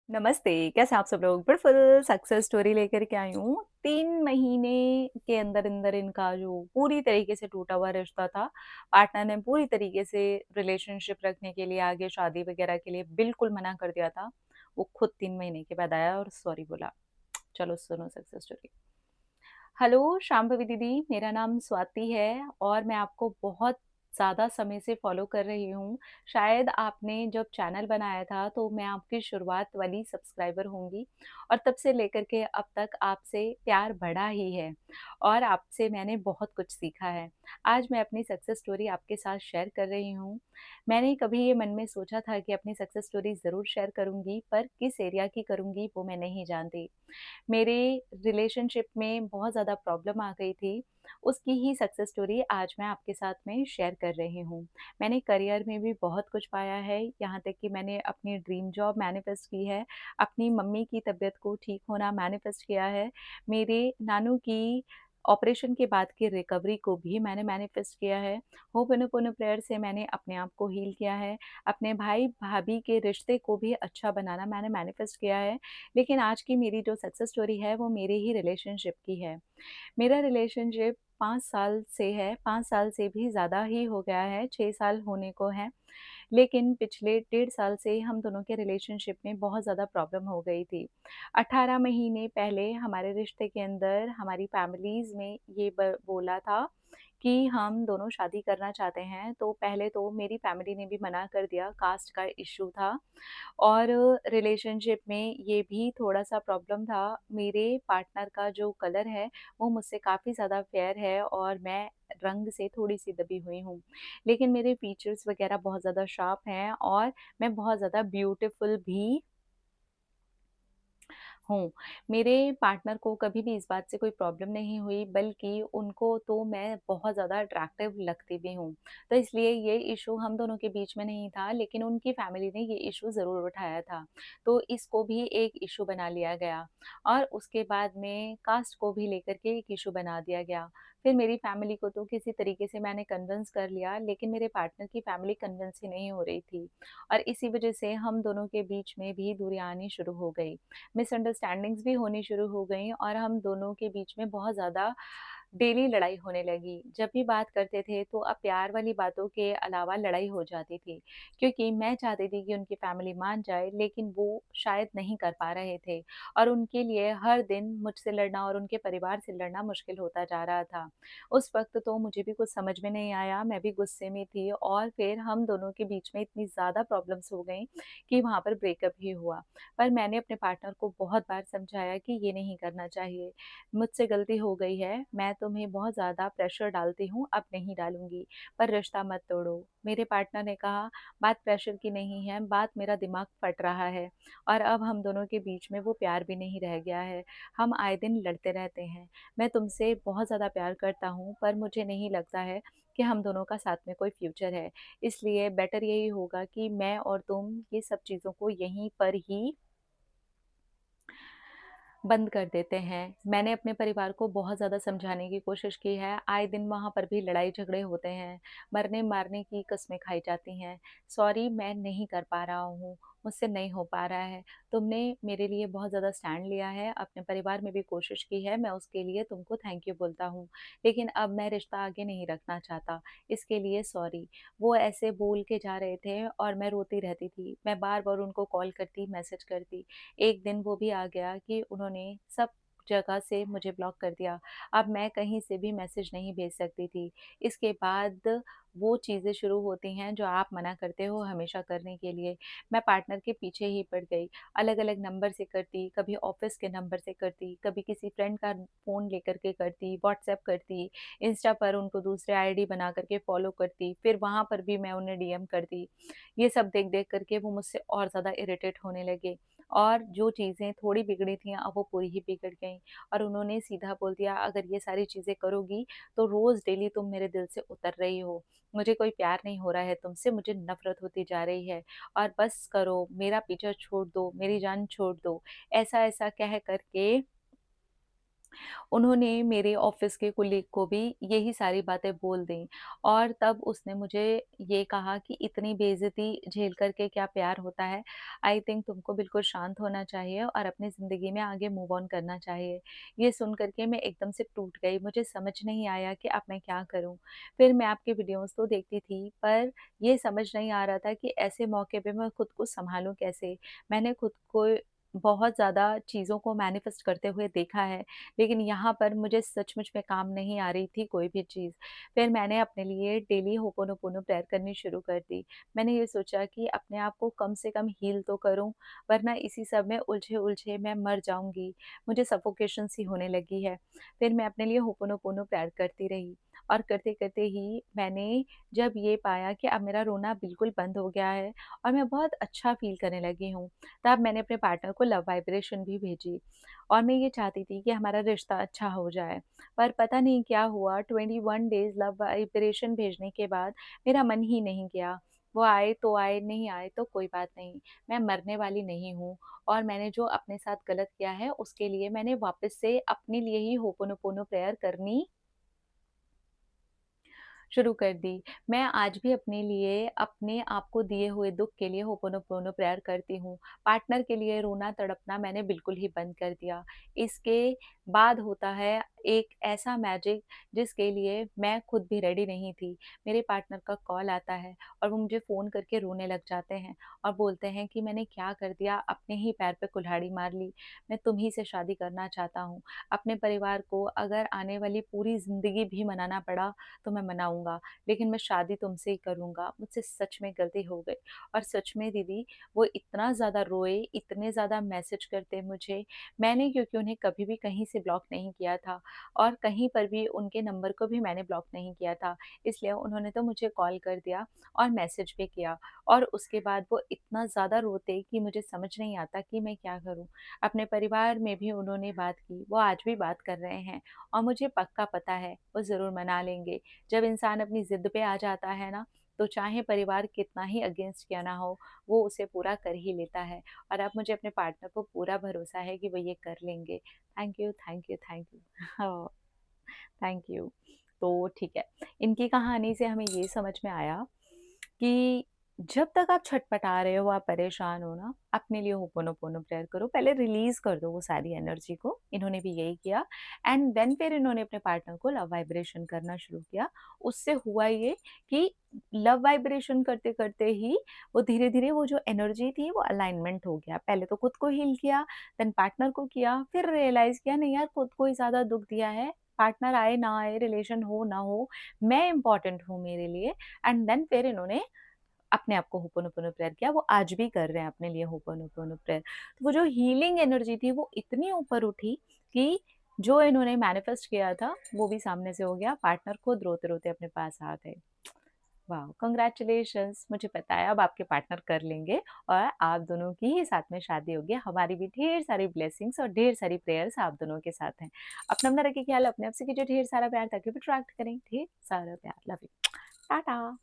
नमस्ते, कैसे हैं आप सब लोग? बिल्कुल सक्सेस स्टोरी लेकर के आई हूँ। 3 महीने के अंदर-अंदर इनका जो पूरी तरीके से टूटा हुआ रिश्ता था, पार्टनर ने पूरी तरीके से रिलेशनशिप रखने के लिए, आगे शादी वगैरह के लिए बिल्कुल मना कर दिया था। वो खुद 3 महीने के बाद आया और सॉरी बोला। चलो सुनो सक्सेस स्टोरी। हेलो शांभवी दीदी, मेरा नाम स्वाति है और मैं आपको बहुत ज़्यादा समय से फ़ॉलो कर रही हूँ। शायद आपने जब चैनल बनाया था तो मैं आपकी शुरुआत वाली सब्सक्राइबर होंगी और तब से लेकर के अब तक आपसे प्यार बढ़ा ही है और आपसे मैंने बहुत कुछ सीखा है। आज मैं अपनी सक्सेस स्टोरी आपके साथ शेयर कर रही हूँ। मैंने कभी ये मन में सोचा था कि अपनी सक्सेस स्टोरी ज़रूर शेयर करूँगी, पर किस एरिया की करूँगी वो मैं नहीं जानती। मेरे रिलेशनशिप में बहुत ज़्यादा प्रॉब्लम आ गई थी, उसकी ही सक्सेस स्टोरी आज मैं आपके साथ में शेयर कर रही हूँ। मैंने करियर में भी बहुत कुछ पाया है, यहाँ तक कि मैंने अपनी ड्रीम जॉब मैनिफेस्ट की है, अपनी मम्मी की तबीयत को ठीक होना मैनिफेस्ट किया है, मेरे नानू की ऑपरेशन के बाद की रिकवरी को भी मैंने मैनिफेस्ट किया है। होपोनोपोनो प्रेयर से मैंने अपने आप को हील किया है, अपने भाई-भाभी के रिश्ते को भी अच्छा बनाना मैंने मैनिफेस्ट किया है। लेकिन आज की मेरी जो सक्सेस स्टोरी है वो मेरे ही रिलेशनशिप की है। मेरा रिलेशनशिप 5 साल से है, 5 साल से भी ज़्यादा ही हो गया है, 6 साल होने को हैं। लेकिन पिछले 1.5 साल से हम दोनों के रिलेशनशिप में बहुत ज़्यादा प्रॉब्लम हो गई थी। 18 महीने पहले हमारे रिश्ते के अंदर हमारी फैमिलीज़ में ये ब बोला था कि हम दोनों शादी करना चाहते हैं, तो पहले तो मेरी फैमिली ने भी मना कर दिया, कास्ट का इश्यू था। और रिलेशनशिप में ये भी थोड़ा-सा प्रॉब्लम था, मेरे पार्टनर का जो कलर है, वो मुझसे काफ़ी ज़्यादा फेयर है और मैं रंग से थोड़ी-सी दबी हुई हूँ। लेकिन मेरे फीचर्स वग़ैरह बहुत ज़्यादा शार्प हैं और मैं बहुत ज़्यादा ब्यूटीफुल भी हूँ। मेरे पार्टनर को कभी भी इस बात से कोई प्रॉब्लम नहीं हुई, बल्कि उनको तो मैं बहुत ज़्यादा अट्रैक्टिव लगती भी हूँ। तो इसलिए ये इश्यू हम दोनों के बीच में नहीं था, लेकिन उनकी फैमिली ने ये इश्यू ज़रूर उठाया था। तो इसको भी एक इश्यू बना लिया गया और उसके बाद में कास्ट को भी लेकर के एक इश्यू बना दिया गया। फिर मेरी फैमिली को तो किसी तरीके से मैंने कन्विंस कर लिया, लेकिन मेरे पार्टनर की फैमिली कन्विंस ही नहीं हो रही थी और इसी वजह से हम दोनों के बीच में भी दूरियाँ आनी शुरू हो गई। मिसअंडरस्टैंडिंग्स भी होनी शुरू हो गई और हम दोनों के बीच में बहुत ज़्यादा डेली लड़ाई होने लगी। जब भी बात करते थे तो अब प्यार वाली बातों के अलावा लड़ाई हो जाती थी, क्योंकि मैं चाहती थी कि उनकी फैमिली मान जाए, लेकिन वो शायद नहीं कर पा रहे थे और उनके लिए हर दिन मुझसे लड़ना और उनके परिवार से लड़ना मुश्किल होता जा रहा था। उस वक़्त तो मुझे भी कुछ समझ में नहीं आया, मैं भी गुस्से में थी और फिर हम दोनों के बीच में इतनी ज़्यादा प्रॉब्लम्स हो गई कि वहाँ पर ब्रेकअप ही हुआ। पर मैंने अपने पार्टनर को बहुत बार समझाया कि ये नहीं करना चाहिए, मुझसे गलती हो गई है, मैं तुम्हें बहुत ज़्यादा प्रेशर डालती हूँ, अब नहीं डालूँगी, पर रिश्ता मत तोड़ो। मेरे पार्टनर ने कहा, बात प्रेशर की नहीं है, बात मेरा दिमाग फट रहा है और अब हम दोनों के बीच में वो प्यार भी नहीं रह गया है, हम आए दिन लड़ते रहते हैं। मैं तुमसे बहुत ज़्यादा प्यार करता हूँ, पर मुझे नहीं लगता है कि हम दोनों का साथ में कोई फ्यूचर है, इसलिए बेटर यही होगा कि मैं और तुम ये सब चीज़ों को यहीं पर ही बंद कर देते हैं। मैंने अपने परिवार को बहुत ज़्यादा समझाने की कोशिश की है, आए दिन वहाँ पर भी लड़ाई-झगड़े होते हैं, मरने-मारने की कस्में खाई जाती हैं। सॉरी मैं नहीं कर पा रहा हूँ, मुझसे नहीं हो पा रहा है। तुमने मेरे लिए बहुत ज़्यादा स्टैंड लिया है, अपने परिवार में भी कोशिश की है, मैं उसके लिए तुमको थैंक यू बोलता हूँ। लेकिन अब मैं रिश्ता आगे नहीं रखना चाहता, इसके लिए सॉरी। वो ऐसे बोल के जा रहे थे और मैं रोती रहती थी। मैं बार-बार उनको कॉल करती, मैसेज करती। एक दिन वो भी आ गया कि उन्होंने सब जगह से मुझे ब्लॉक कर दिया। अब मैं कहीं से भी मैसेज नहीं भेज सकती थी। इसके बाद वो चीज़ें शुरू होती हैं जो आप मना करते हो हमेशा करने के लिए। मैं पार्टनर के पीछे ही पड़ गई। अलग-अलग नंबर से करती, कभी ऑफ़िस के नंबर से करती, कभी किसी फ्रेंड का फ़ोन लेकर के करती, व्हाट्सएप करती, इंस्टा पर उनको दूसरे आईडी बना कर के फ़ॉलो करती, फिर वहाँ पर भी मैं उन्हें डीएम करती। ये सब देख-देख कर के वो मुझसे और ज़्यादा इरिटेट होने लगे। और जो चीज़ें थोड़ी बिगड़ी थीं, अब वो पूरी ही बिगड़ गईं और उन्होंने सीधा बोल दिया, "अगर ये सारी चीज़ें करोगी, तो रोज़ डेली तुम मेरे दिल से उतर रही हो। मुझे कोई प्यार नहीं हो रहा है तुमसे, मुझे नफ़रत होती जा रही है और बस करो, मेरा पीछा छोड़ दो, मेरी जान छोड़ दो।" ऐसा-ऐसा कह कर के उन्होंने मेरे ऑफ़िस के कोलीग को भी यही सारी बातें बोल दी और तब उसने मुझे ये कहा कि इतनी बेइज़्ज़ती झेल कर के क्या प्यार होता है? आई थिंक तुमको बिल्कुल शांत होना चाहिए और अपनी ज़िंदगी में आगे मूव ऑन करना चाहिए। ये सुन कर के मैं एकदम से टूट गई, मुझे समझ नहीं आया कि अब मैं क्या करूँ? फिर मैं आपके वीडियोज़ तो देखती थी, पर ये समझ नहीं आ रहा था कि ऐसे मौके पे मैं खुद को सँभालूँ कैसे? मैंने खुद को बहुत ज़्यादा चीज़ों को मैनिफेस्ट करते हुए देखा है, लेकिन यहाँ पर मुझे सचमुच में काम नहीं आ रही थी कोई भी चीज़। फिर मैंने अपने लिए डेली होपोनोपोनो प्रेयर करनी शुरू कर दी। मैंने ये सोचा कि अपने आप को कम से कम हील तो करूँ, वरना इसी सब में उलझे-उलझे मैं मर जाऊँगी। मुझे सफोकेशन सी होने लगी है। फिर मैं अपने लिए होपोनोपोनो प्रेयर करती रही और करते-करते ही मैंने जब ये पाया कि अब मेरा रोना बिल्कुल बंद हो गया है और मैं बहुत अच्छा फ़ील करने लगी हूँ, तब मैंने अपने पार्टनर को लव वाइब्रेशन भी भेजी। और मैं ये चाहती थी कि हमारा रिश्ता अच्छा हो जाए। पर पता नहीं क्या हुआ 21 डेज़ लव वाइब्रेशन भेजने के बाद मेरा मन ही नहीं गया। वो आए तो आए, नहीं आए तो कोई बात नहीं। मैं मरने वाली नहीं हूँ और मैंने जो अपने साथ गलत किया है उसके लिए मैंने वापस से अपने लिए ही होपोनोपोनो प्रेयर करनी शुरू कर दी। मैं आज भी अपने लिए, अपने आप को दिए हुए दुःख के लिए होपोनोपोनो प्रेयर करती हूँ। पार्टनर के लिए रोना-तड़पना मैंने बिल्कुल ही बंद कर दिया। इसके बाद होता है एक ऐसा मैजिक जिसके लिए मैं खुद भी रेडी नहीं थी। मेरे पार्टनर का कॉल आता है और वो मुझे फ़ोन करके रोने लग जाते हैं और बोलते हैं कि मैंने क्या कर दिया, अपने ही पैर पे कुल्हाड़ी मार ली। मैं तुम ही से शादी करना चाहता हूँ। अपने परिवार को अगर आने वाली पूरी ज़िंदगी भी मनाना पड़ा तो मैं मनाऊँगा, लेकिन मैं शादी तुमसे ही करूँगा, मुझसे सच में गलती हो गई। और सच में दीदी वो इतना ज़्यादा रोए, इतने ज़्यादा मैसेज करते मुझे, मैंने क्योंकि उन्हें कभी भी कहीं से ब्लॉक नहीं किया था और कहीं पर भी उनके नंबर को भी मैंने ब्लॉक नहीं किया था, इसलिए उन्होंने तो मुझे कॉल कर दिया और मैसेज भी किया और उसके बाद वो इतना ज़्यादा रोते कि मुझे समझ नहीं आता कि मैं क्या करूँ? अपने परिवार में भी उन्होंने बात की, वो आज भी बात कर रहे हैं और मुझे पक्का पता है, वो ज़रूर मना लेंगे। जब इंसान अपनी ज़िद पे आ जाता है ना, तो चाहे परिवार कितना ही अगेंस्ट क्यों ना हो, वो उसे पूरा कर ही लेता है और अब मुझे अपने पार्टनर को पूरा भरोसा है कि वो ये कर लेंगे। Thank you, thank you, thank you. हाँ, थैंक यू। तो ठीक है, इनकी कहानी से हमें ये समझ में आया कि जब तक आप छटपटा रहे हो, आप परेशान हो ना, अपने लिए होपोनोपोनो प्रेयर करो। पहले रिलीज़ कर दो वो सारी एनर्जी को, इन्होंने भी यही किया एंड देन फिर इन्होंने अपने पार्टनर को लव वाइब्रेशन करना शुरू किया। उससे हुआ ये कि लव वाइब्रेशन करते-करते ही वो धीरे-धीरे वो जो एनर्जी थी वो अलाइनमेंट हो गया। पहले तो खुद को हील किया, देन पार्टनर को किया, फिर रियलाइज़ किया नहीं यार खुद को ही ज़्यादा दुःख दिया है, पार्टनर आए ना आए, रिलेशन हो ना हो, मैं इम्पोर्टेंट हूँ मेरे लिए एंड देन फिर इन्होंने अपने आप को होपोनोपोनो प्रेयर किया, वो आज भी कर रहे हैं अपने लिए होपोनोपोनो प्रेयर। तो वो जो हीलिंग एनर्जी थी वो इतनी ऊपर उठी कि जो इन्होंने मैनिफेस्ट किया था, वो भी सामने से हो गया, पार्टनर खुद रोते-रोते अपने पास आ गए। वाओ! कांग्रेचुलेशंस मुझे पता है अब आपके पार्टनर कर लेंगे और आप दोनों की ही साथ में शादी होगी। हमारी भी ढेर सारी ब्लेसिंग्स और ढेर सारी प्रेयर्स आप दोनों के साथ हैं। अपना-अपना रखिए ख्याल, अपने आप से कीजिए ढेर सारा प्यार ताकि वो अट्रैक्ट करें ढेर सारा प्यार। Love you. टाटा।